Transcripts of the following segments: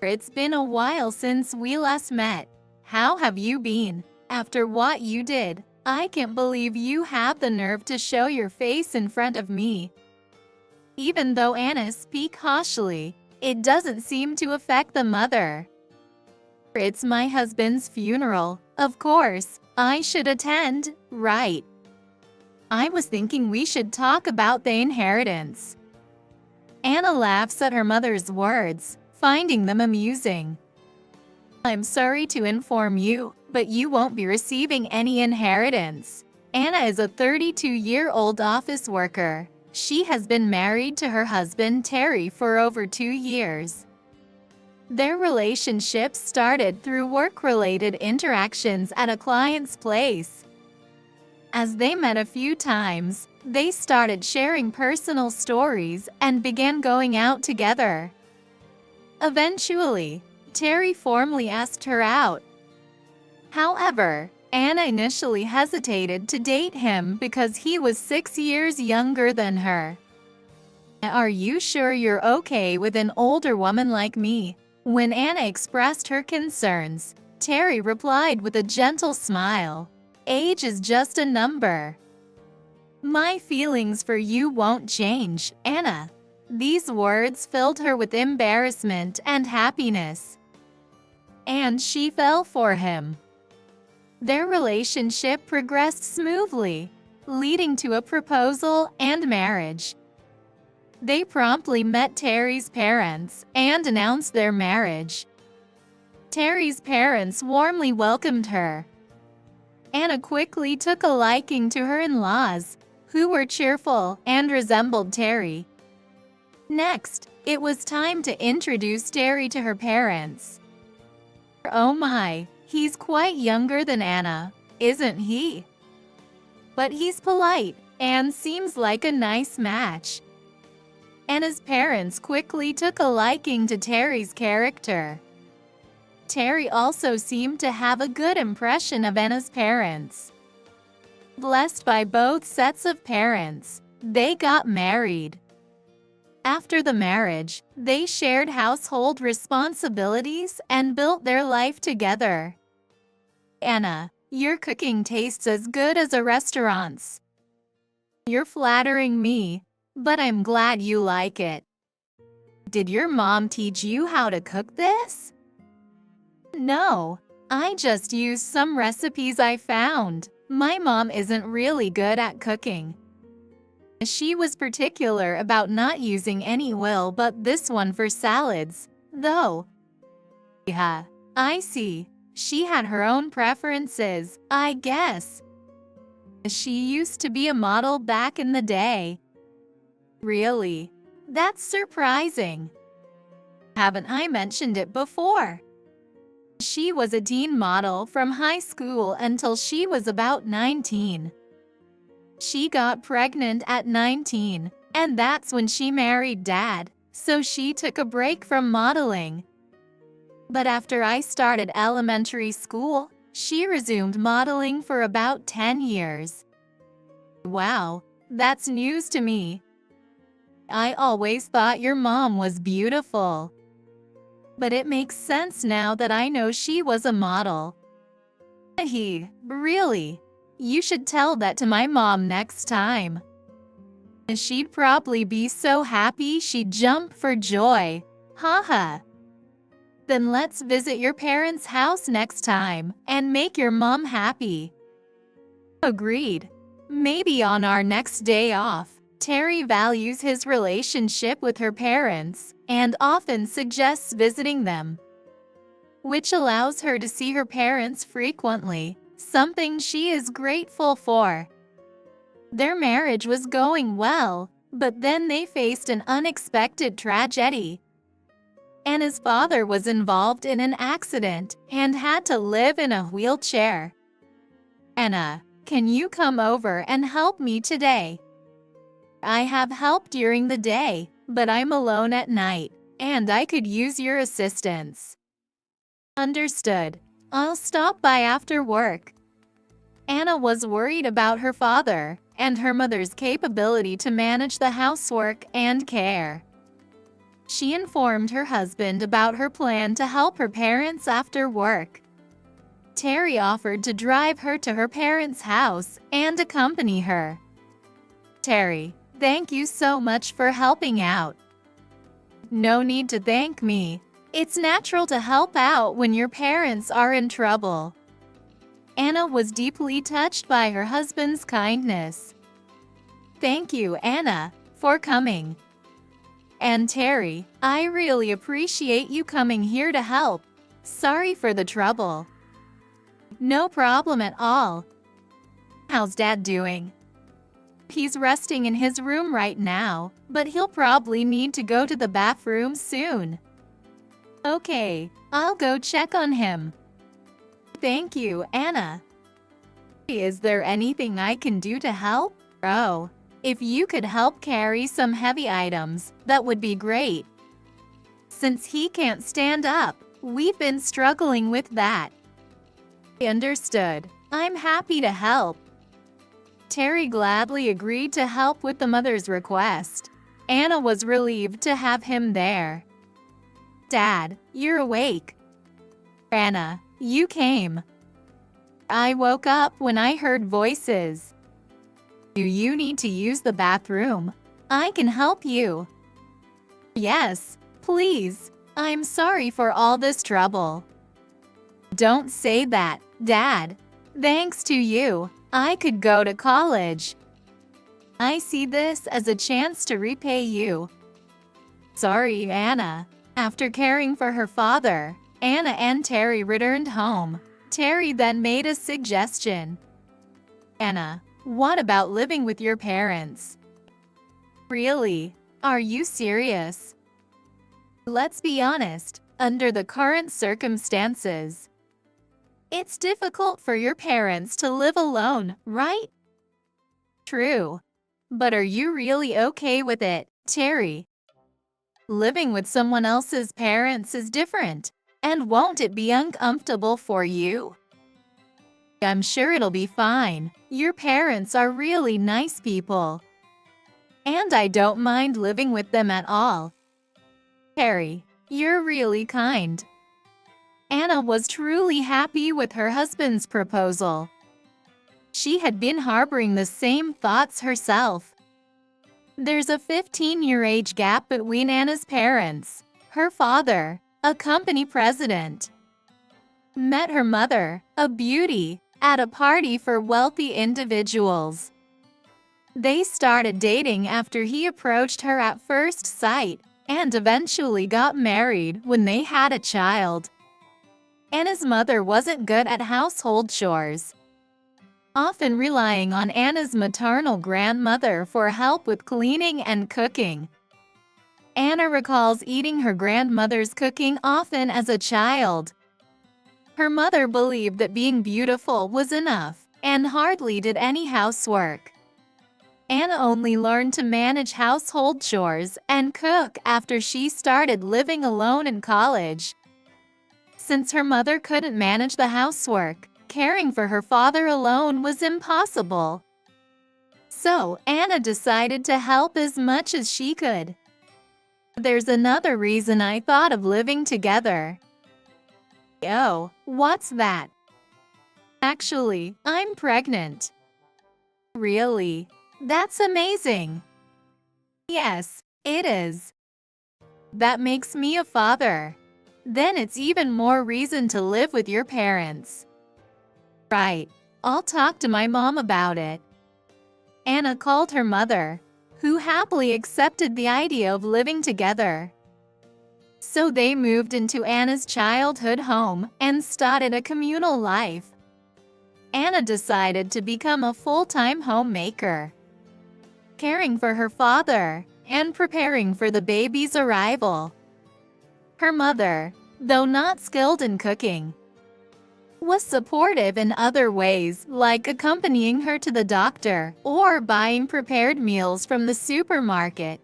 It's been a while since we last met. How have you been? After what you did, I can't believe you had the nerve to show your face in front of me. Even though Anna speaks harshly, it doesn't seem to affect the mother. It's my husband's funeral. Of course, I should attend, right? I was thinking we should talk about the inheritance. Anna laughs at her mother's words, finding them amusing. I'm sorry to inform you, but you won't be receiving any inheritance. Anna is a 32-year-old office worker. She has been married to her husband Terry for over 2 years. Their relationship started through work-related interactions at a client's place. As they met a few times, they started sharing personal stories and began going out together. Eventually, Terry formally asked her out. However, Anna initially hesitated to date him because he was 6 years younger than her. Are you sure you're okay with an older woman like me? When Anna expressed her concerns, Terry replied with a gentle smile. Age is just a number. My feelings for you won't change, Anna. These words filled her with embarrassment and happiness. And she fell for him. Their relationship progressed smoothly, leading to a proposal and marriage. They promptly met Terry's parents and announced their marriage. Terry's parents warmly welcomed her. Anna quickly took a liking to her in-laws, who were cheerful and resembled Terry. Next, it was time to introduce Terry to her parents. Oh my, he's quite younger than Anna, isn't he? But he's polite and seems like a nice match. Anna's parents quickly took a liking to Terry's character. Terry also seemed to have a good impression of Anna's parents. Blessed by both sets of parents, they got married. After the marriage, they shared household responsibilities and built their life together. Anna, your cooking tastes as good as a restaurant's. You're flattering me, but I'm glad you like it. Did your mom teach you how to cook this? No, I just used some recipes I found. My mom isn't really good at cooking. She was particular about not using any oil but this one for salads, though. Yeah, I see. She had her own preferences, I guess. She used to be a model back in the day. Really? That's surprising. Haven't I mentioned it before? She was a teen model from high school until she was about 19. She got pregnant at 19, and that's when she married Dad, so she took a break from modeling. But after I started elementary school, she resumed modeling for about 10 years. Wow, that's news to me. I always thought your mom was beautiful. But it makes sense now that I know she was a model. Really? You should tell that to my mom next time. She'd probably be so happy she'd jump for joy. Haha. Then let's visit your parents' house next time and make your mom happy. Agreed. Maybe on our next day off. Terry values his relationship with her parents and often suggests visiting them, which allows her to see her parents frequently, something she is grateful for. Their marriage was going well, but then they faced an unexpected tragedy. Anna's father was involved in an accident and had to live in a wheelchair. Anna, can you come over and help me today? I have help during the day, but I'm alone at night, and I could use your assistance. Understood. I'll stop by after work. Anna was worried about her father and her mother's capability to manage the housework and care. She informed her husband about her plan to help her parents after work. Terry offered to drive her to her parents' house and accompany her. Terry, thank you so much for helping out. No need to thank me. It's natural to help out when your parents are in trouble. Anna was deeply touched by her husband's kindness. Thank you, Anna, for coming. And Terry, I really appreciate you coming here to help. Sorry for the trouble. No problem at all. How's Dad doing? He's resting in his room right now, but he'll probably need to go to the bathroom soon. Okay, I'll go check on him. Thank you, Anna. Is there anything I can do to help? Oh, if you could help carry some heavy items, that would be great. Since he can't stand up, we've been struggling with that. Understood. I'm happy to help. Terry gladly agreed to help with the mother's request. Anna was relieved to have him there. Dad, you're awake. Anna, you came. I woke up when I heard voices. Do you need to use the bathroom? I can help you. Yes, please. I'm sorry for all this trouble. Don't say that, Dad. Thanks to you, I could go to college. I see this as a chance to repay you. Sorry, Anna. After caring for her father, Anna and Terry returned home. Terry then made a suggestion. Anna, what about living with your parents? Really? Are you serious? Let's be honest, under the current circumstances, it's difficult for your parents to live alone, right? True. But are you really okay with it, Terry? Living with someone else's parents is different, and won't it be uncomfortable for you? I'm sure it'll be fine. Your parents are really nice people. And I don't mind living with them at all. Terry, you're really kind. Anna was truly happy with her husband's proposal. She had been harboring the same thoughts herself. There's a 15-year age gap between Anna's parents. Her father, a company president, met her mother, a beauty, at a party for wealthy individuals. They started dating after he approached her at first sight, and eventually got married when they had a child. Anna's mother wasn't good at household chores, often relying on Anna's maternal grandmother for help with cleaning and cooking. Anna recalls eating her grandmother's cooking often as a child. Her mother believed that being beautiful was enough, and hardly did any housework. Anna only learned to manage household chores and cook after she started living alone in college. Since her mother couldn't manage the housework, caring for her father alone was impossible. So, Anna decided to help as much as she could. There's another reason I thought of living together. Oh, what's that? Actually, I'm pregnant. Really? That's amazing. Yes, it is. That makes me a father. Then it's even more reason to live with your parents. Right. I'll talk to my mom about it. Anna called her mother, who happily accepted the idea of living together. So they moved into Anna's childhood home and started a communal life. Anna decided to become a full-time homemaker, caring for her father and preparing for the baby's arrival. Her mother, though not skilled in cooking, was supportive in other ways, like accompanying her to the doctor or buying prepared meals from the supermarket.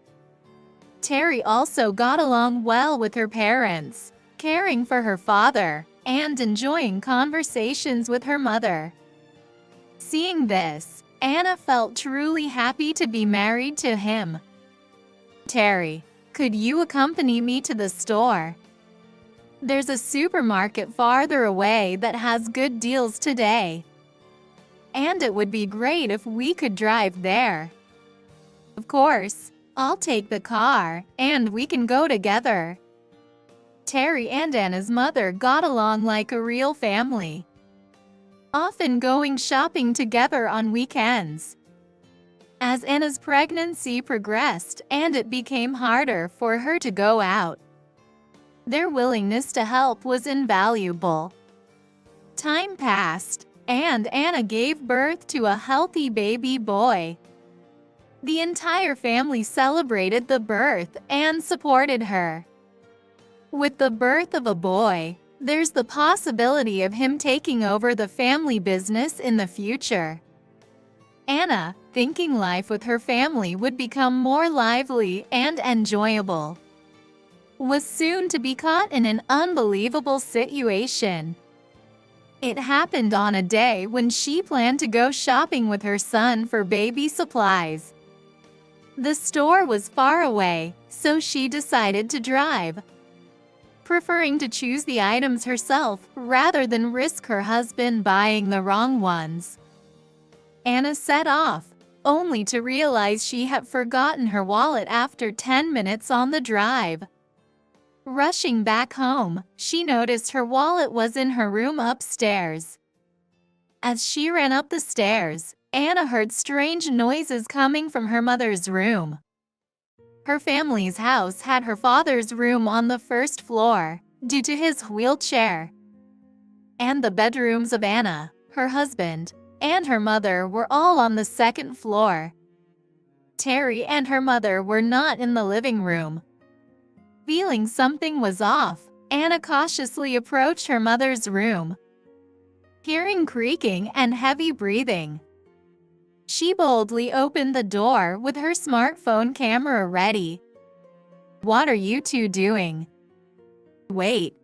Terry also got along well with her parents, caring for her father and enjoying conversations with her mother. Seeing this, Anna felt truly happy to be married to him. Terry, Could you accompany me to the store? There's a supermarket farther away that has good deals today. And it would be great if we could drive there. Of course, I'll take the car, and we can go together. Terry and Anna's mother got along like a real family, often going shopping together on weekends. As Anna's pregnancy progressed and it became harder for her to go out, their willingness to help was invaluable. Time passed, and Anna gave birth to a healthy baby boy. The entire family celebrated the birth and supported her. With the birth of a boy, there's the possibility of him taking over the family business in the future. Anna, thinking life with her family would become more lively and enjoyable, was soon to be caught in an unbelievable situation. It happened on a day when she planned to go shopping with her son for baby supplies. The store was far away, so she decided to drive, preferring to choose the items herself rather than risk her husband buying the wrong ones. Anna set off, only to realize she had forgotten her wallet after 10 minutes on the drive. Rushing back home, she noticed her wallet was in her room upstairs. As she ran up the stairs, Anna heard strange noises coming from her mother's room. Her family's house had her father's room on the first floor, due to his wheelchair. And the bedrooms of Anna, her husband, and her mother were all on the second floor. Terry and her mother were not in the living room. Feeling something was off, Anna cautiously approached her mother's room. Hearing creaking and heavy breathing, she boldly opened the door with her smartphone camera ready. "What are you two doing?" "Wait.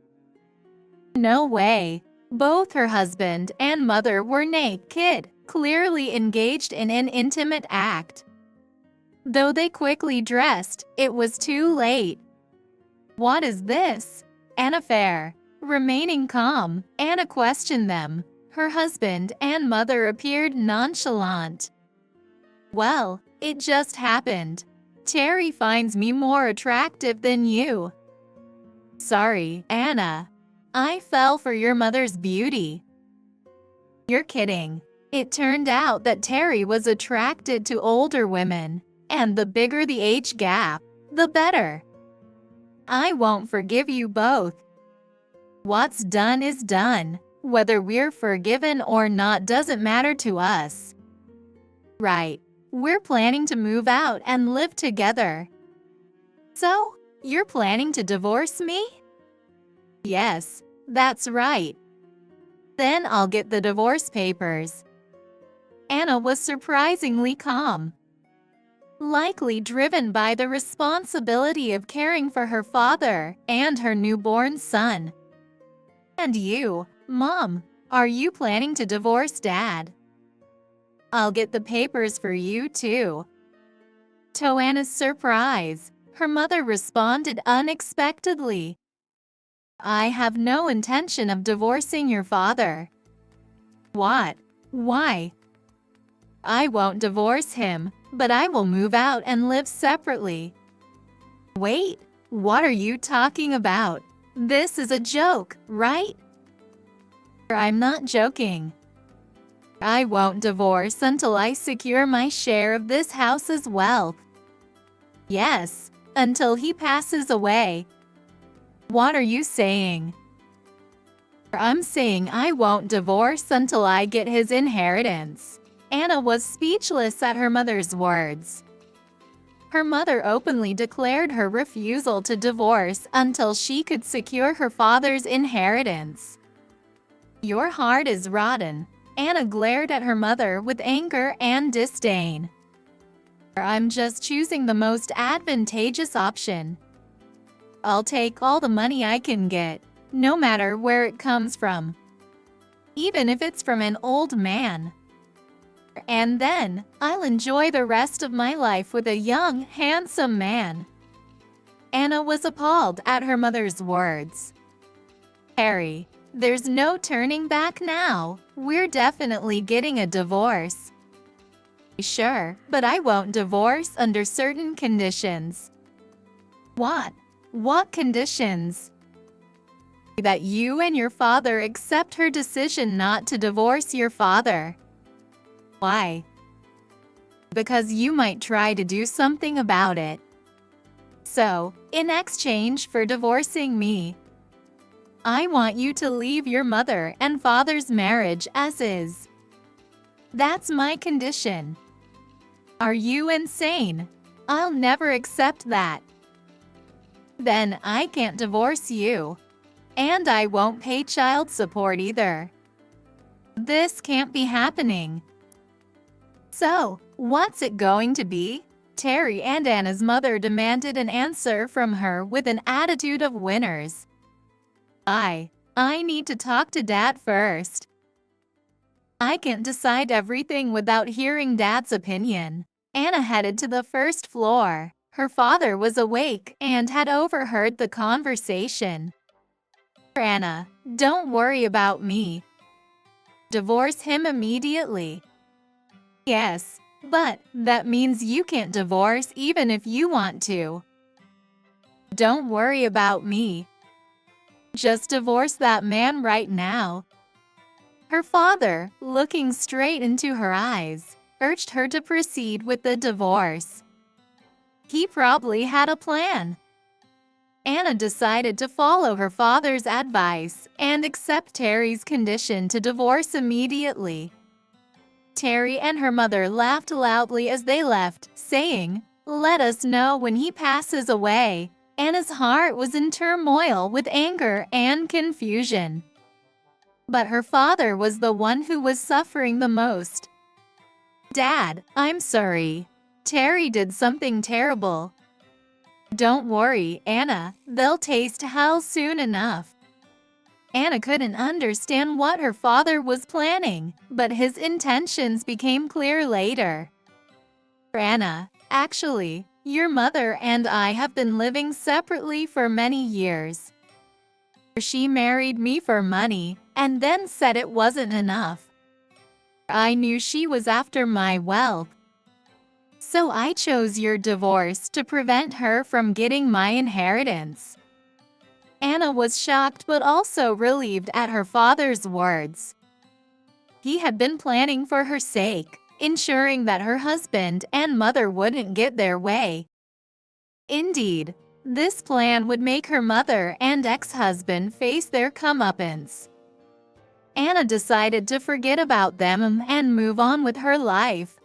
No way." Both her husband and mother were naked, clearly engaged in an intimate act. Though they quickly dressed, it was too late. "What is this? An affair?" Remaining calm, Anna questioned them. Her husband and mother appeared nonchalant. "Well, it just happened. Terry finds me more attractive than you." "Sorry, Anna. I fell for your mother's beauty." "You're kidding." It turned out that Terry was attracted to older women, and the bigger the age gap, the better. "I won't forgive you both." "What's done is done. Whether we're forgiven or not doesn't matter to us." "Right. We're planning to move out and live together." "So, you're planning to divorce me?" "Yes, that's right." "Then I'll get the divorce papers." Anna was surprisingly calm, likely driven by the responsibility of caring for her father and her newborn son. "And you, Mom, are you planning to divorce Dad?" "I'll get the papers for you too." To Anna's surprise, her mother responded unexpectedly. "I have no intention of divorcing your father." "What? Why?" "I won't divorce him, but I will move out and live separately." "Wait, what are you talking about? This is a joke, right?" "I'm not joking. I won't divorce until I secure my share of this house's wealth." "Yes, until he passes away." "What are you saying?" "I'm saying I won't divorce until I get his inheritance." Anna was speechless at her mother's words. Her mother openly declared her refusal to divorce until she could secure her father's inheritance. "Your heart is rotten." Anna glared at her mother with anger and disdain. "I'm just choosing the most advantageous option. I'll take all the money I can get, no matter where it comes from, even if it's from an old man. And then, I'll enjoy the rest of my life with a young, handsome man." Anna was appalled at her mother's words. Terry, there's no turning back now. We're definitely getting a divorce. Sure, but I won't divorce under certain conditions. What? What conditions? That you and your father accept her decision not to divorce your father. Why? Because you might try to do something about it. So, in exchange for divorcing me, I want you to leave your mother and father's marriage as is. That's my condition. Are you insane? I'll never accept that. Then I can't divorce you. And I won't pay child support either. This can't be happening. So, what's it going to be? Terry and Anna's mother demanded an answer from her with an attitude of winners. I need to talk to Dad first. I can't decide everything without hearing Dad's opinion. Anna headed to the first floor. Her father was awake and had overheard the conversation. Anna, don't worry about me. Divorce him immediately. Yes, but that means you can't divorce even if you want to. Don't worry about me. Just divorce that man right now. Her father, looking straight into her eyes, urged her to proceed with the divorce. He probably had a plan. Anna decided to follow her father's advice and accept Terry's condition to divorce immediately. Terry and her mother laughed loudly as they left, saying, "Let us know when he passes away." Anna's heart was in turmoil with anger and confusion. But her father was the one who was suffering the most. "Dad, I'm sorry. Terry did something terrible. Don't worry, Anna, they'll taste hell soon enough." Anna couldn't understand what her father was planning, but his intentions became clear later. "Anna, actually, your mother and I have been living separately for many years. She married me for money and then said it wasn't enough. I knew she was after my wealth. So I chose your divorce to prevent her from getting my inheritance." Anna was shocked but also relieved at her father's words. He had been planning for her sake, ensuring that her husband and mother wouldn't get their way. Indeed, this plan would make her mother and ex-husband face their comeuppance. Anna decided to forget about them and move on with her life.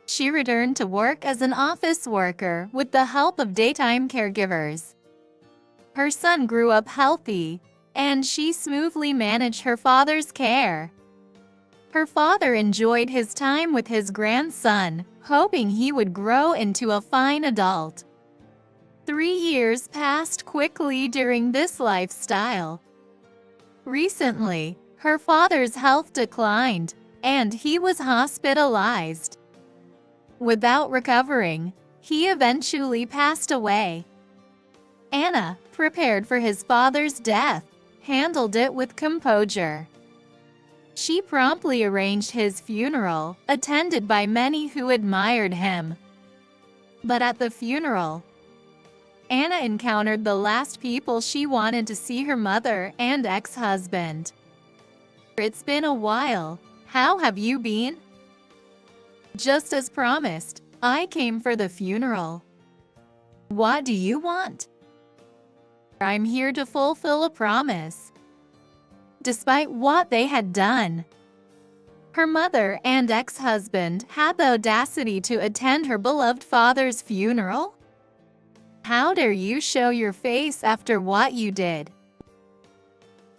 She returned to work as an office worker with the help of daytime caregivers. Her son grew up healthy, and she smoothly managed her father's care. Her father enjoyed his time with his grandson, hoping he would grow into a fine adult. 3 years passed quickly during this lifestyle. Recently, her father's health declined, and he was hospitalized. Without recovering, he eventually passed away. Anna, prepared for his father's death, handled it with composure. She promptly arranged his funeral, attended by many who admired him. But at the funeral, Anna encountered the last people she wanted to see: her mother and ex-husband. "It's been a while. How have you been?" "Just as promised, I came for the funeral." "What do you want?" "I'm here to fulfill a promise." Despite what they had done, her mother and ex-husband had the audacity to attend her beloved father's funeral. How dare you show your face after what you did?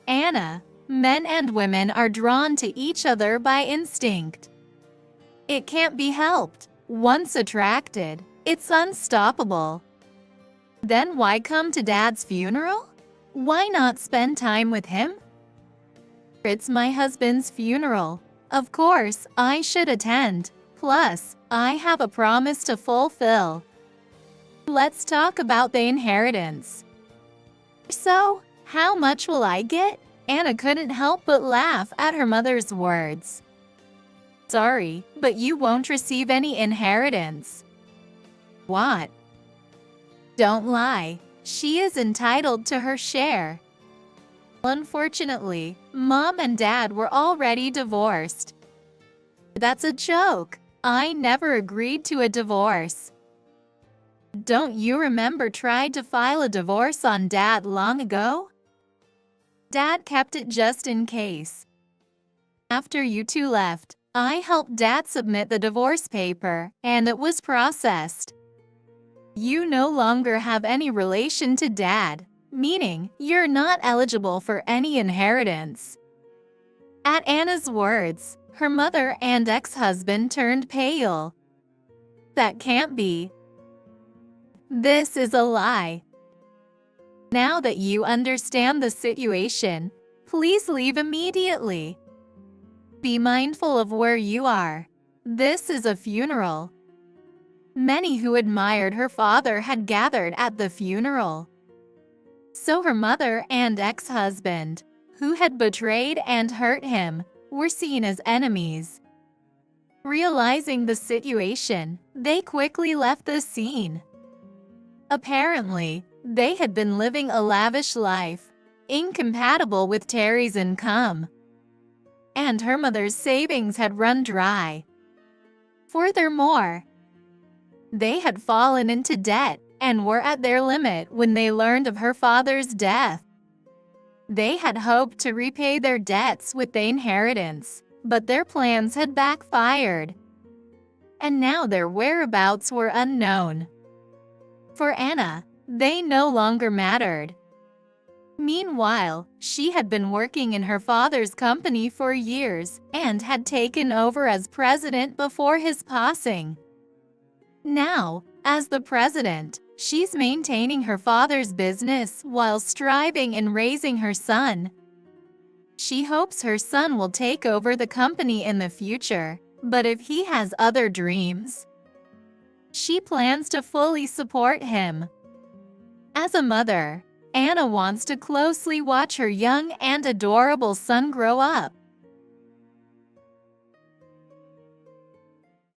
Anna, men and women are drawn to each other by instinct. It can't be helped. Once attracted, it's unstoppable. Then why come to Dad's funeral? Why not spend time with him? "It's my husband's funeral. Of course, I should attend. Plus, I have a promise to fulfill." Let's talk about the inheritance. So, how much will I get? Anna couldn't help but laugh at her mother's words. Sorry, but you won't receive any inheritance. What? Don't lie. She is entitled to her share. Unfortunately, Mom and Dad were already divorced. That's a joke. I never agreed to a divorce. Don't you remember trying to file a divorce on Dad long ago? Dad kept it just in case. After you two left, I helped Dad submit the divorce paper, and it was processed. You no longer have any relation to Dad, meaning you're not eligible for any inheritance. At Anna's words, her mother and ex-husband turned pale. That can't be. This is a lie. Now that you understand the situation, please leave immediately. Be mindful of where you are. This is a funeral. Many who admired her father had gathered at the funeral. So her mother and ex-husband, who had betrayed and hurt him, were seen as enemies. Realizing the situation, they quickly left the scene. Apparently, they had been living a lavish life, incompatible with Terry's income. And her mother's savings had run dry. Furthermore, they had fallen into debt and were at their limit when they learned of her father's death. They had hoped to repay their debts with the inheritance, but their plans had backfired. And now their whereabouts were unknown. For Anna, they no longer mattered. Meanwhile, she had been working in her father's company for years and had taken over as president before his passing. Now, as the president, she's maintaining her father's business while striving in raising her son. She hopes her son will take over the company in the future, but if he has other dreams, she plans to fully support him. As a mother, Anna wants to closely watch her young and adorable son grow up.